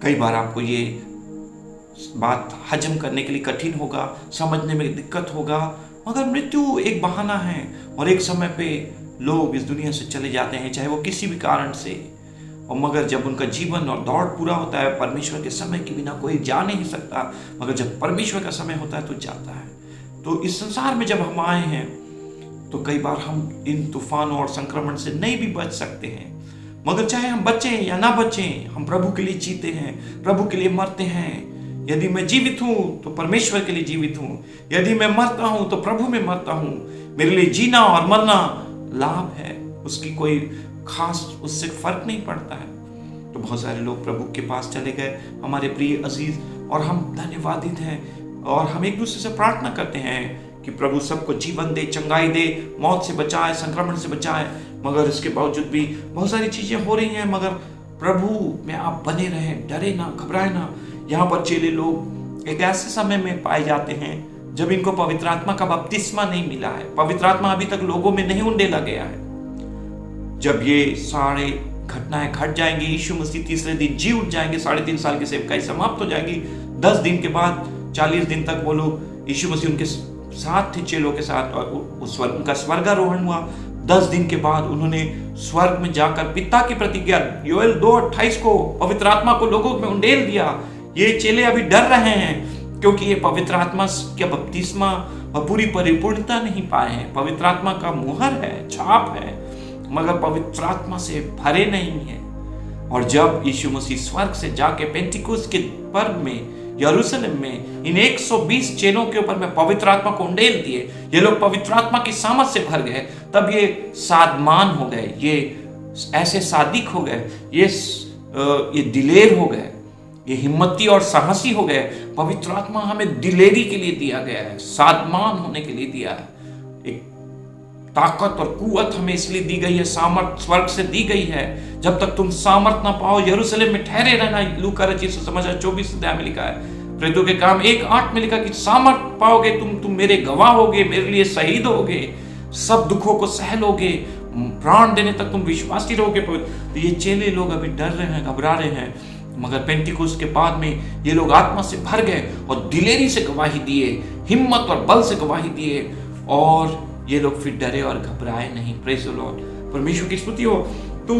कई बार आपको ये बात हजम करने के लिए कठिन होगा, समझने में दिक्कत होगा, मगर मृत्यु एक बहाना है और एक समय पे लोग इस दुनिया से चले जाते हैं, चाहे वो किसी भी कारण से। और मगर जब उनका जीवन और दौड़ पूरा होता है, परमेश्वर के समय के बिना कोई जा नहीं सकता, मगर जब परमेश्वर का समय होता है तो जाता है। तो इस संसार में जब हम आए हैं तो कई बार हम इन तूफानों और संक्रमण से नहीं भी बच सकते हैं, मगर चाहे हम बचें या ना बचें, हम प्रभु के लिए जीते हैं, प्रभु के लिए मरते हैं। यदि मैं जीवित हूं तो परमेश्वर के लिए जीवित हूं, यदि मैं मरता हूं तो प्रभु में मरता हूं। मेरे लिए जीना और मरना लाभ है, उसकी कोई खास उससे फर्क नहीं पड़ता है। तो बहुत सारे लोग प्रभु के पास चले गए, हमारे प्रिय अजीज, और हम धन्यवादित हैं और हम एक दूसरे से प्रार्थना करते हैं कि प्रभु सबको जीवन दे, चंगाई दे, मौत से बचाए, संक्रमण से बचाए। मगर इसके बावजूद भी बहुत सारी चीजें हो रही हैं, मगर प्रभु में आप बने रहें, डरे ना, घबराए ना। यहाँ पर चेले लोग एक ऐसे समय में पाए जाते हैं जब इनको पवित्र आत्मा का बपतिस्मा नहीं मिला है, पवित्र आत्मा अभी तक लोगों में नहीं उंडेला गया है। जब ये सारे घटनाएं घट जाएंगी, यीशु मसीह तीसरे दिन जी उठ जाएंगे, 3.5 साल की सेवकाई समाप्त हो जाएगी, 10 दिन के बाद 40 दिन तक वो लोग, यीशु मसीह उनके साथ थे, चेलों के साथ, और उनका स्वर्गारोहण हुआ। 10 दिन के बाद उन्होंने स्वर्ग में जाकर पिता की प्रतिज्ञा योएल 2:28 को पवित्र आत्मा को लोगों में उंडेल दिया। ये चेले अभी डर रहे हैं क्योंकि ये पवित्र आत्मा के बपतिस्मा और पूरी परिपूर्णता नहीं पाए हैं। पवित्र आत्मा का मुहर है, छाप है, मगर पवित्र आत्मा से भरे नहीं है। और जब यीशु मसीह स्वर्ग से जाके पेंटिकोस्त के पर्व में यरूशलेम में इन 120 चेलों के ऊपर में पवित्र आत्मा को उंडेल दिए, ये लोग पवित्र आत्मा की सामर्थ से भर गए, तब ये साधमान हो गए, ये ऐसे सादिक हो गए, ये दिलेर हो गए, ये हिम्मती और साहसी हो गए। पवित्र आत्मा हमें दिलेरी के लिए दिया गया है, साधमान होने के लिए दिया है। एक ताकत और कुवत हमें इसलिए दी गई है, सामर्थ स्वर्ग से दी गई है। जब तक तुम सामर्थ ना पाओ, यरूशलेम में ठहरे रहना। लूका रचित सुसमाचार 24 अध्याय में लिखा है, प्रेरितों के काम 1:8 में लिखा कि सामर्थ पाओगे तुम मेरे गवाह होगे, मेरे लिए शहीद होगे, सब दुखों को सह लोगे, प्राण देने तक तुम विश्वासी रहोगे। तो ये चेले लोग अभी डर रहे हैं, घबरा रहे हैं, मगर पेंटिकोस्त के बाद में ये लोग आत्मा से भर गए और दिलेरी से गवाही दिए, हिम्मत और बल से गवाही दिए, और ये लोग फिर डरे और घबराए नहीं। प्रेज़ द लॉर्ड, परमेश्वर की स्तुति हो। तो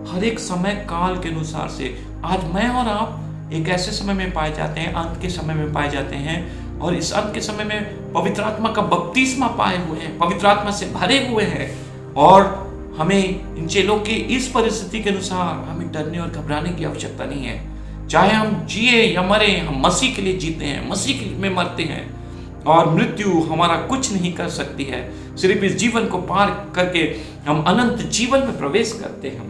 हर एक समय काल के अनुसार से आज मैं और आप एक ऐसे समय में पाए जाते हैं, अंत के समय में पाए जाते हैं, और इस अंत के समय में पवित्र आत्मा का बपतिस्मा पाए हुए हैं, पवित्र आत्मा से भरे हुए हैं। और हमें इन चेलों की इस परिस्थिति के अनुसार हमें डरने और घबराने की आवश्यकता नहीं है। चाहे हम जिए या मरे, हम मसीह के लिए जीते हैं, मसीह के लिए मरते हैं, और मृत्यु हमारा कुछ नहीं कर सकती है। सिर्फ इस जीवन को पार करके हम अनंत जीवन में प्रवेश करते हैं।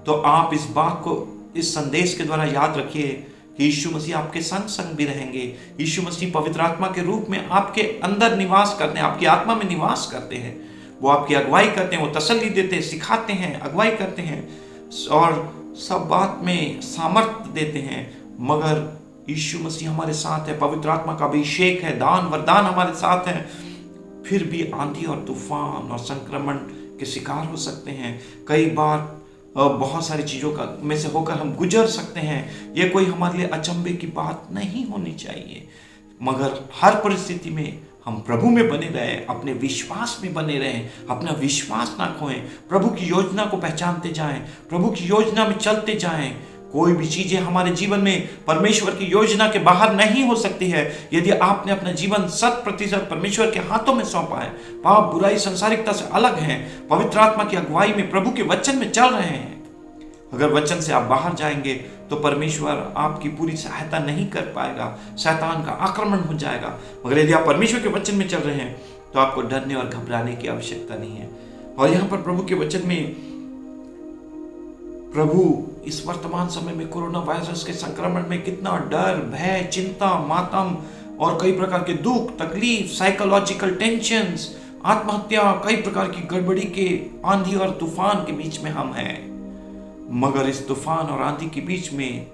तो आप इस बात को इस संदेश के द्वारा याद रखिए कि यीशु मसीह आपके संग संग भी रहेंगे। यीशु मसीह पवित्र आत्मा के रूप में आपके अंदर निवास करते हैं, आपकी आत्मा में निवास करते हैं। वो आपकी अगुवाई करते हैं, वो तसल्ली देते हैं, सिखाते हैं, अगुवाई करते हैं, और सब बात में सामर्थ्य देते हैं। मगर यीशु मसीह हमारे साथ है, पवित्र आत्मा का अभिषेक है, दान वरदान हमारे साथ है, फिर भी आंधी और तूफान और संक्रमण के शिकार हो सकते हैं। कई बार बहुत सारी चीज़ों का में से होकर हम गुजर सकते हैं। ये कोई हमारे लिए अचंभे की बात नहीं होनी चाहिए, मगर हर परिस्थिति में हम प्रभु में बने रहें, अपने विश्वास में बने रहें, अपना विश्वास ना खोएं, प्रभु की योजना को पहचानते जाएं, प्रभु की योजना में चलते जाएं। कोई भी चीजें हमारे जीवन में परमेश्वर की योजना के बाहर नहीं हो सकती है यदि आपने अपना जीवन 100% परमेश्वर के हाथों में सौंपा है, पाप बुराई सांसारिकता से अलग हैं, पवित्र आत्मा की अगुवाई में प्रभु के वचन में चल रहे हैं। अगर वचन से आप बाहर जाएंगे तो परमेश्वर आपकी पूरी सहायता नहीं कर पाएगा, शैतान का आक्रमण हो जाएगा। मगर यदि आप परमेश्वर के वचन में चल रहे हैं तो आपको डरने और घबराने की आवश्यकता नहीं है। और यहाँ पर प्रभु के वचन में प्रभु इस वर्तमान समय में कोरोना वायरस के संक्रमण में कितना डर, भय, चिंता, मातम और कई प्रकार के दुख, तकलीफ, साइकोलॉजिकल टेंशन्स, आत्महत्या, कई प्रकार की गड़बड़ी के आंधी और तूफान के बीच में हम हैं। मगर इस तूफान और आंधी के बीच में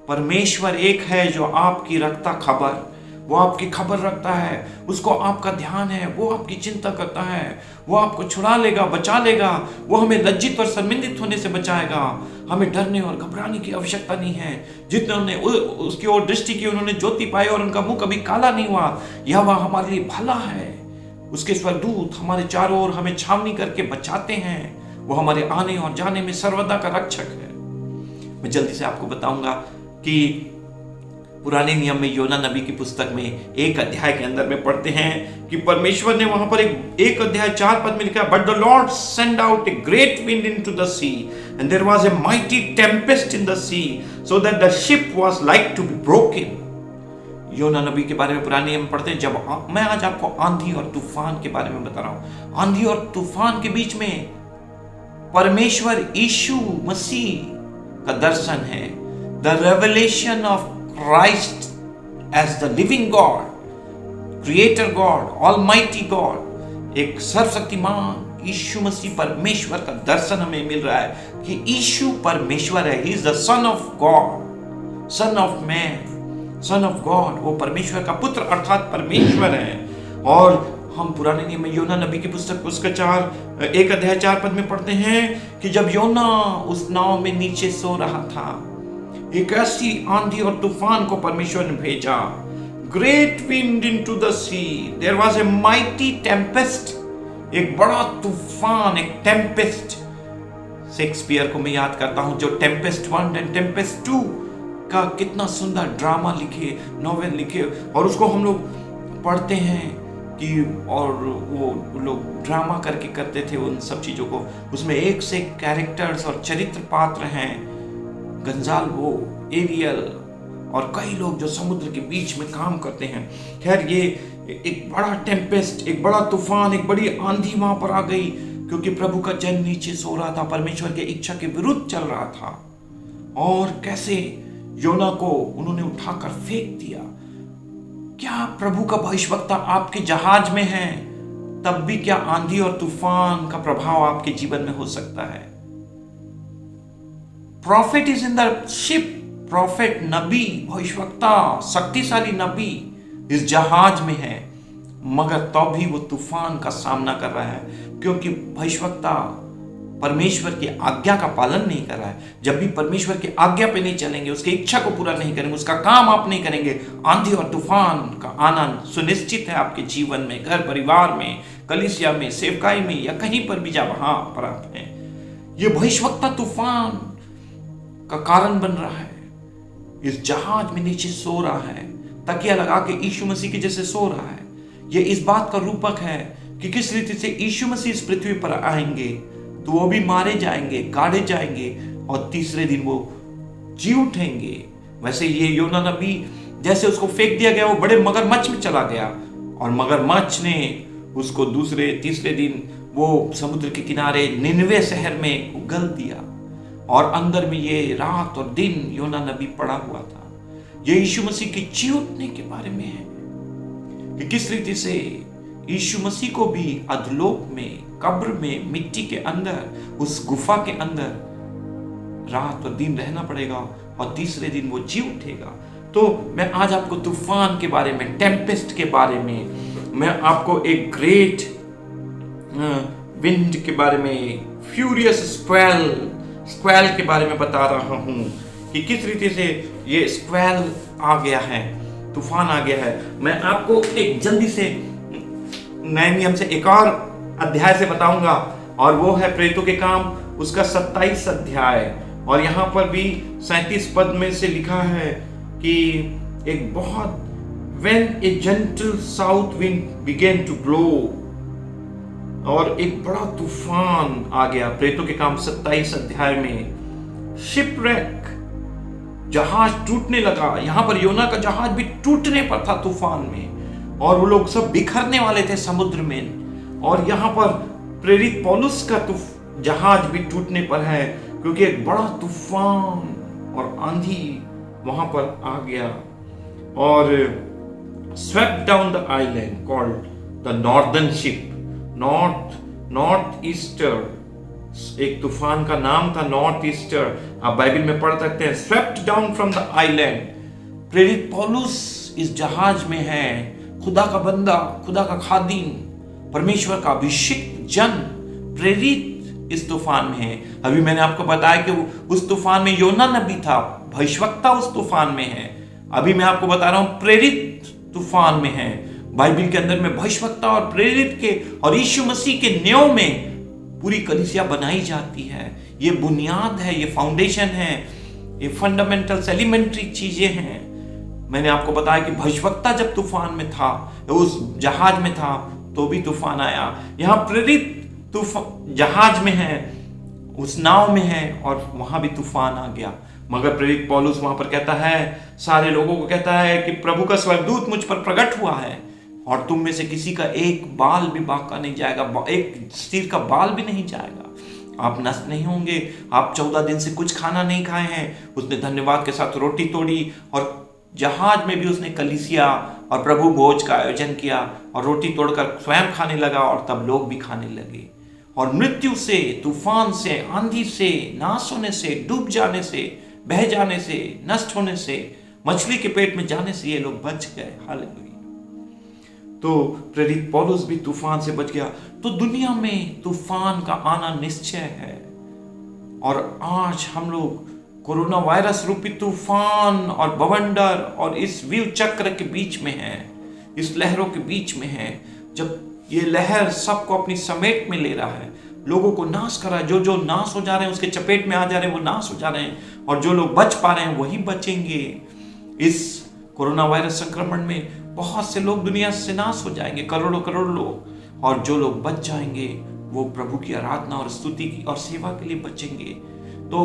परमेश्वर एक है जो आपकी रखता खबर, वो आपकी खबर रखता है, उसको आपका ध्यान है, वो आपकी चिंता करता है, वो आपको छुड़ा लेगा, बचा लेगा, वो हमें लज्जित और शर्मिंदित होने से बचाएगा। हमें डरने और घबराने की आवश्यकता नहीं है। जितने उसकी ओर दृष्टि की उन्होंने ज्योति पाई और उनका मुंह कभी काला नहीं हुआ। यह वह हमारे लिए भला है। उसके स्वर्गदूत हमारे चारों ओर हमें छावनी करके बचाते हैं। वो हमारे आने और जाने में सर्वदा का रक्षक है। मैं जल्दी से आपको बताऊंगा कि पुराने नियम में योना नबी की पुस्तक में 1 अध्याय के अंदर में पढ़ते हैं कि परमेश्वर ने वहां पर 1 अध्याय 4 पद में लिखा, but the lord send out a great wind into the sea and there was a mighty tempest in the sea so that the ship was like to be broken. योना नबी के बारे में पुराने नियम पढ़ते हैं। जब मैं आज आपको आंधी और तूफान के बारे में बता रहा हूं, आंधी और तूफान के बीच में परमेश्वर यीशु मसीह का दर्शन है, the revelation of Christ as the living God, creator God, almighty God. एक सर्वशक्तिमान यीशु मसीह परमेश्वर का दर्शन हमें मिल रहा है कि यीशु परमेश्वर है। He is the son of God, son of man, son of God. वो परमेश्वर का पुत्र अर्थात परमेश्वर है। और हम पुराने नियम में योना नबी की पुस्तक उसका 1 अध्याय 4 पद में पढ़ते हैं कि जब योना उस नाव में नीचे सो रहा था, एक ऐसी आंधी और तूफान को परमेश्वर ने भेजा। Great wind into the sea, there was a mighty tempest. एक बड़ा तूफान, एक टेम्पेस्ट। शेक्सपियर को मैं याद करता हूं, जो टेम्पेस्ट 1 एंड टेम्पेस्ट 2 का कितना सुंदर ड्रामा लिखे, नॉवेल लिखे, और उसको हम लोग पढ़ते हैं कि और वो लोग ड्रामा करके करते थे उन सब चीज़ों को। उसमें एक से एक कैरेक्टर्स और चरित्र पात्र हैं, गंजाल्वो, एरियल और कई लोग जो समुद्र के बीच में काम करते हैं। खैर, ये एक बड़ा टेम्पेस्ट, एक बड़ा तूफान, एक बड़ी आंधी वहां पर आ गई, क्योंकि प्रभु का जन नीचे सो रहा था, परमेश्वर के इच्छा के विरुद्ध चल रहा था। और कैसे योना को उन्होंने उठाकर फेंक दिया। क्या प्रभु का भविष्यवक्ता आपके जहाज में है, तब भी क्या आंधी और तूफान का प्रभाव आपके जीवन में हो सकता है? Profit is in the ship. Profit, नबी, भविष्यवक्ता, शक्तिशाली नबी इस जहाज में है, मगर तब भी वो तूफान का सामना कर रहा है, क्योंकि भविष्यवक्ता परमेश्वर की आज्ञा का पालन नहीं कर रहा है। जब भी परमेश्वर की आज्ञा पे नहीं चलेंगे, उसकी इच्छा को पूरा नहीं करेंगे, उसका काम आप नहीं करेंगे, आंधी और तूफान का आना सुनिश्चित है आपके जीवन में, घर परिवार में, कलीसिया में, सेवकाई में, या कहीं पर भी जब वहां पर आप हैं। ये भविष्यवक्ता तूफान का कारण बन रहा है। इस जहाज में नीचे सो रहा है, तकिया लगा के यीशु मसीह के जैसे सो रहा है। ये इस बात का रूपक है कि किस रीति से यीशु मसीह इस पृथ्वी पर आएंगे तो वो भी मारे जाएंगे, गाड़े जाएंगे, और तीसरे दिन वो जी उठेंगे। वैसे ये योना नबी, जैसे उसको फेंक दिया गया, वो बड़े मगरमच्छ में चला गया, और मगरमच्छ ने उसको तीसरे दिन वो समुद्र के किनारे निनवे शहर में उगल दिया, और अंदर में ये रात और दिन योना नबी पड़ा हुआ था। ये यीशु मसीह के जी उठने के बारे में है कि किस रीति से यीशु मसीह को भी अधलोक में, कब्र में, मिट्टी के अंदर, उस गुफा के अंदर रात और दिन रहना पड़ेगा, और तीसरे दिन वो जी उठेगा। तो मैं आज आपको तूफान के बारे में, टेम्पेस्ट के बारे में, मैं आपको एक ग्रेट विंड के बारे में, फ्यूरियस स्क्वेल के बारे में बता रहा हूं कि किस रीति से ये स्क्वेल आ गया है, तूफान आ गया है। मैं आपको एक जल्दी से नए नियम से एक और अध्याय से बताऊंगा, और वो है प्रेरितों के काम उसका 27 अध्याय। और यहाँ पर भी 37 पद में से लिखा है कि एक बहुत when a gentle south wind began to blow, और एक बड़ा तूफान आ गया। प्रेरितों के काम 27 अध्याय में शिपरेक, जहाज टूटने लगा। यहां पर योना का जहाज भी टूटने पर था तूफान में, और वो लोग सब बिखरने वाले थे समुद्र में। और यहां पर प्रेरित पौलुस का जहाज भी टूटने पर है, क्योंकि एक बड़ा तूफान और आंधी वहां पर आ गया और swept down the island called the northern ship, north Easter. एक तूफान का नाम था नॉर्थ ईस्टर, आप बाइबल में पढ़ सकते हैं। Swept down from the island. प्रेरित पौलुस इस जहाज में है, खुदा का बंदा, खुदा का खादिम, परमेश्वर का अभिषिक्त जन, प्रेरित इस तूफान में है। अभी मैंने आपको बताया कि उस तूफान में योना नबी था, भविष्यवक्ता उस तूफान में है। अभी मैं आपको बता रहा हूं प्रेरित तूफान में है। बाइबल के अंदर में भविष्यवक्ता और प्रेरित के और यीशु मसीह के न्याय में पूरी कलीसिया बनाई जाती है। ये बुनियाद है, ये फाउंडेशन है, ये फंडामेंटल्स, एलिमेंट्री चीजें हैं। मैंने आपको बताया कि भविष्यवक्ता जब तूफान में था, उस जहाज में था, तो भी तूफान आया। यहाँ प्रेरित जहाज में है, उस नाव में है, और वहां भी तूफान आ गया। मगर प्रेरित पौलुस वहां पर कहता है, सारे लोगों को कहता है कि प्रभु का स्वर्गदूत मुझ पर प्रकट हुआ है, और तुम में से किसी का एक बाल भी बाका नहीं जाएगा, एक सिर का बाल भी नहीं जाएगा। आप नष्ट नहीं होंगे। आप 14 दिन से कुछ खाना नहीं खाए हैं। उसने धन्यवाद के साथ रोटी तोड़ी और जहाज में भी उसने कलीसिया और प्रभु भोज का आयोजन किया और रोटी तोड़कर स्वयं खाने लगा और तब लोग भी खाने लगे। और मृत्यु से, तूफान से, आंधी से, नाश होने से, डूब जाने से, बह जाने से, नष्ट होने से, मछली के पेट में जाने से ये लोग बच गए। हालेलुया। तो प्रेरित पौलुस भी तूफान से बच गया। तो दुनिया में तूफान का आना निश्चय है। और आज हम लोग कोरोना वायरस रूपी तूफान और बवंडर और इस विव चक्र के बीच में हैं, इस लहरों के बीच में हैं। जब ये लहर सबको अपनी समेट में ले रहा है, लोगों को नाश कर रहा है। जो नाश हो जा रहे हैं, उसके चपेट में आ जा रहे हैं, वो नाश हो जा रहे हैं। और जो लोग बच पा रहे हैं वही बचेंगे। इस कोरोना वायरस संक्रमण में बहुत से लोग दुनिया से नाश हो जाएंगे, करोड़ों करोड़ लोग। और जो लोग बच जाएंगे वो प्रभु की आराधना और स्तुति की और सेवा के लिए बचेंगे। तो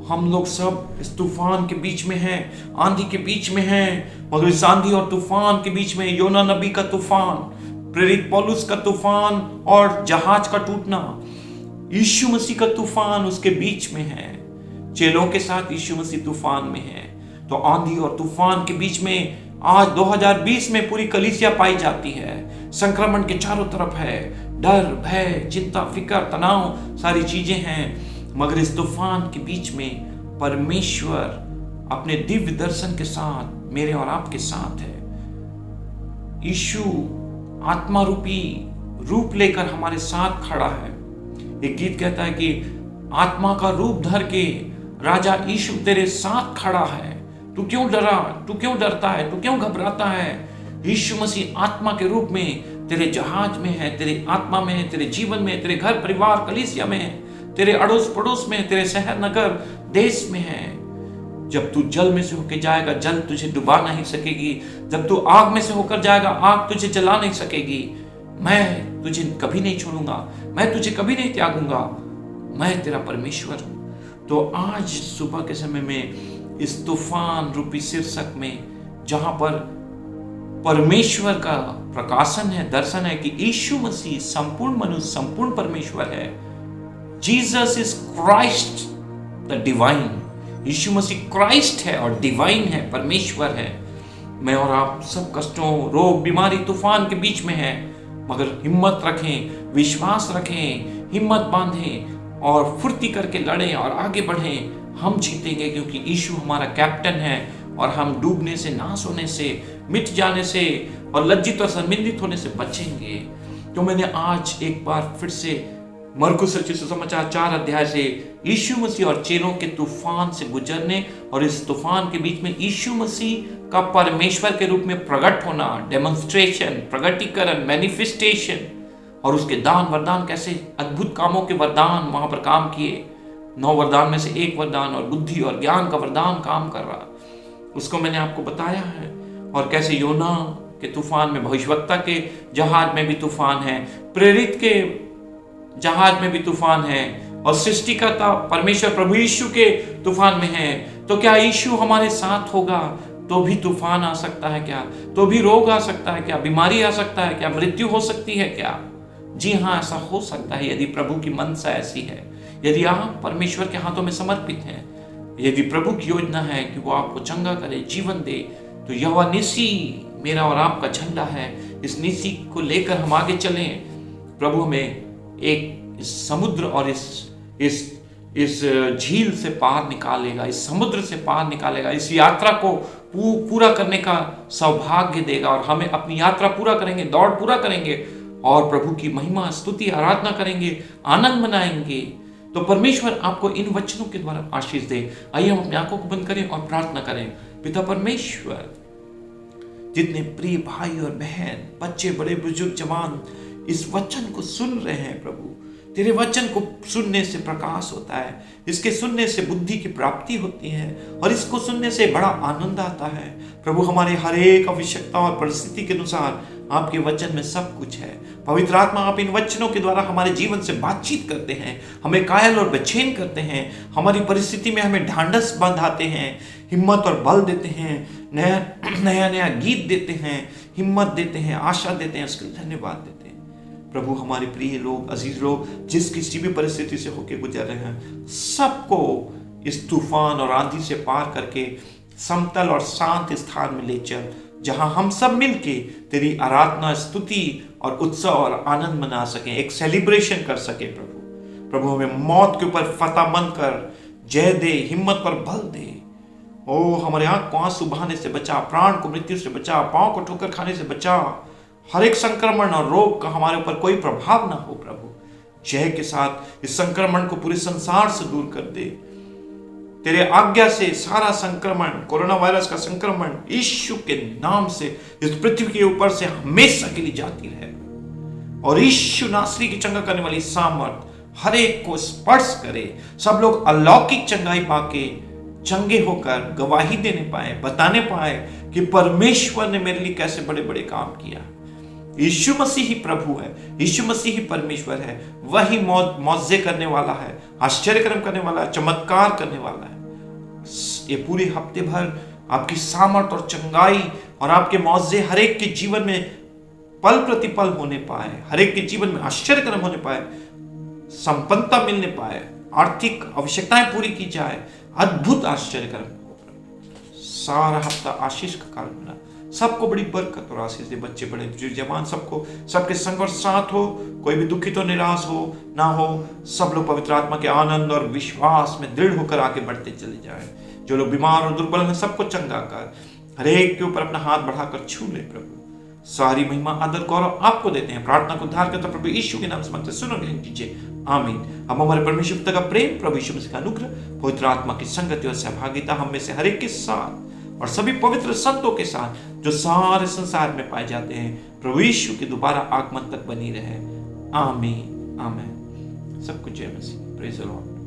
हम लोग सब इस तूफान के बीच में हैं, आंधी के बीच में हैं। मगर इस आंधी और तूफान के बीच में योना नबी का तूफान, प्रेरित पौलुस का तूफान और जहाज का टूटना, यीशु मसीह का तूफान उसके बीच में है। चेलों के साथ यीशु मसीह तूफान में है। तो आंधी और तूफान के बीच में आज 2020 में पूरी कलीसिया पाई जाती है। संक्रमण के चारों तरफ है, डर, भय, चिंता, फिक्र, तनाव, सारी चीजें हैं। मगर इस तूफान के बीच में परमेश्वर अपने दिव्य दर्शन के साथ मेरे और आपके साथ है। यीशु आत्मा रूपी रूप लेकर हमारे साथ खड़ा है। एक गीत कहता है कि आत्मा का रूप धर के राजा यीशु तेरे साथ खड़ा है। तू क्यों डरा, तू क्यों डरता है, तू क्यों घबराता है? यीशु मसीह आत्मा के रूप में तेरे जहाज में है, तेरे आत्मा में है, तेरे जीवन में, तेरे घर परिवार कलीसिया में है, तेरे अड़ोस पड़ोस में, तेरे शहर नगर देश में है। जब तू जल में से होकर जाएगा, जल तुझे डुबा नहीं सकेगी। जब तू आग में से होकर जाएगा, आग तुझे जला नहीं सकेगी। मैं तुझे कभी नहीं छोड़ूंगा, मैं तुझे कभी नहीं त्यागूंगा, मैं तेरा परमेश्वर हूं। तो आज सुबह के समय में इस तूफान रूपी शीर्षक में, जहां पर परमेश्वर का प्रकाशन है, दर्शन है कि यीशु मसीह संपूर्ण मनुष्य, संपूर्ण परमेश्वर है। Jesus is Christ the divine. यीशु मसीह क्राइस्ट है और डिवाइन है, परमेश्वर है। मैं और आप सब कष्टों, रोग, बीमारी, तूफान के बीच में हैं, मगर हिम्मत रखें, विश्वास रखें, हिम्मत बांधें और फुर्ती करके लड़ें और आगे बढ़ें। हम जीतेंगे क्योंकि यीशु हमारा कैप्टन है और हम डूबने से, नाश होने से, मिट जाने से और लज्जित और शर्मिंदित होने से बचेंगे। तो मैंने आज एक बार फिर से मरकुस रचित सुसमाचार 4 अध्याय से यीशु मसीह और चेलों के तूफान से गुजरने और इस तूफान के बीच में यीशु मसीह का परमेश्वर के रूप में प्रकट होना, डेमोन्स्ट्रेशन, प्रकटीकरण, मैनिफेस्टेशन, और उसके दान वरदान, कैसे अद्भुत कामों के वरदान वहां पर काम किए। 9 वरदान में से एक वरदान और बुद्धि और ज्ञान का वरदान काम कर रहा, उसको मैंने आपको बताया है। और कैसे योना के तूफान में, भविष्यवक्ता के जहाज में भी तूफान है, प्रेरित के जहाज में भी तूफान है, और सृष्टिकर्ता परमेश्वर प्रभु यीशु के तूफान में है। तो क्या यीशु हमारे साथ होगा तो भी तूफान आ सकता है क्या? तो भी रोग आ सकता है क्या? बीमारी आ सकता है क्या? मृत्यु हो सकती है क्या? जी हाँ, ऐसा हो सकता है यदि प्रभु की मनसा ऐसी है, यदि आप परमेश्वर के हाथों में समर्पित हैं, यदि प्रभु की योजना है कि वो आपको चंगा करे, जीवन दे। तो यहोवा निसी मेरा और आपका झंडा है। इस निसी को लेकर हम आगे चलें। प्रभु हमें एक इस समुद्र और इस झील से पार निकालेगा, इस समुद्र से पार निकालेगा, इस यात्रा को पूरा करने का सौभाग्य देगा और हमें अपनी यात्रा पूरा करेंगे, दौड़ पूरा करेंगे और प्रभु की महिमा, स्तुति, आराधना करेंगे, आनंद मनाएंगे। तो परमेश्वर आपको इन वचनों के द्वारा आशीष दे। आइए हम अपनी आंखों को बंद करें और प्रार्थना करें। पिता परमेश्वर, जितने प्रिय भाई और बहन, बच्चे, बड़े, बुजुर्ग, जवान इस वचन को सुन रहे हैं प्रभु, तेरे वचन को सुनने से प्रकाश होता है, इसके सुनने से बुद्धि की प्राप्ति होती है और इसको सुनने से बड़ा आनंद आता है। प्रभु, हमारे हर एक आवश्यकता और परिस्थिति के अनुसार आपके वचन में सब कुछ है। पवित्र आत्मा, आप इन वचनों के द्वारा हमारे जीवन से बातचीत करते हैं, हमें कायल और बेचैन करते हैं, हमारी परिस्थिति में हमें ढांढस बंधाते हैं, हिम्मत और बल देते हैं, नया नया गीत देते हैं, हिम्मत देते हैं, आशा देते हैं। उसके लिए धन्यवाद देते हैं। प्रभु हमारे प्रिय लोग, अजीज लोग, जिस किसी भी परिस्थिति से होके गुजर रहे हैं, सबको इस तूफान और आंधी से पार करके समतल और शांत स्थान में ले चल, जहां हम सब मिलके तेरी आराधना, स्तुति और उत्सव और आनंद मना सकें, एक सेलिब्रेशन कर सके। प्रभु हमें मौत के ऊपर फतह मन कर जय दे, हिम्मत पर बल दे। ओ हमारे आंख को आंसू बहाने से बचा, प्राण को मृत्यु से बचा, पांव को ठोकर खाने से बचा, हर एक संक्रमण और रोग का हमारे ऊपर कोई प्रभाव ना हो। प्रभु जय के साथ इस संक्रमण को पूरे संसार से दूर कर दे। तेरे आज्ञा से सारा संक्रमण, कोरोना वायरस का संक्रमण यीशु के नाम से इस पृथ्वी के ऊपर से हमेशा के लिए जाती रहे, और यीशु नासरी की चंगा करने वाली सामर्थ हर एक को स्पर्श करे। सब लोग अलौकिक चंगाई पाके चंगे होकर गवाही देने पाए, बताने पाए कि परमेश्वर ने मेरे लिए कैसे बड़े बड़े काम किया। यीशु मसीह ही प्रभु है, यीशु मसीह ही परमेश्वर है, वही मौजे करने वाला है, आश्चर्यक्रम करने वाला है, चमत्कार करने वाला है। ये पूरे हफ्ते भर आपकी सामर्थ और चंगाई और आपके मौजे हर एक के जीवन में पल प्रतिपल होने पाए, हर एक के जीवन में आश्चर्यक्रम होने पाए, संपन्नता मिलने पाए, आर्थिक आवश्यकताएं पूरी की जाए, अद्भुत आश्चर्यक्रम हो। सारा हफ्ता आशीष का काल बना, सबको बड़ी बरकत और आशीष दे। बच्चे बड़े बुजुर्ग जवान सबको, सबके संग और साथ हो, कोई भी दुखित हो, निराश हो ना हो, सब लोग पवित्र आत्मा के आनंद और विश्वास में दृढ़ होकर आगे बढ़ते चले जाए। जो लोग बीमार और दुर्बल हैं सबको चंगा कर, हर एक के ऊपर अपना हाथ बढ़ाकर छू ले। प्रभु सारी महिमा, आदर, गौरव आपको देते हैं। प्रार्थना को उद्धार करता प्रभु यीशु के नाम से मांगते, सुनो ग्रहण कीजिए, आमीन। हम हमारे परमेश्वर पिता का प्रेम, प्रभु यीशु मसीह का अनुग्रह, पवित्र आत्मा की संगति और सहभागिता हम में से हर एक के साथ और सभी पवित्र संतों के साथ जो सारे संसार में पाए जाते हैं, प्रभु यीशु के दोबारा आगमन तक बनी रहे। आमीन आमीन। सब कुछ जय मसीह। Praise the Lord.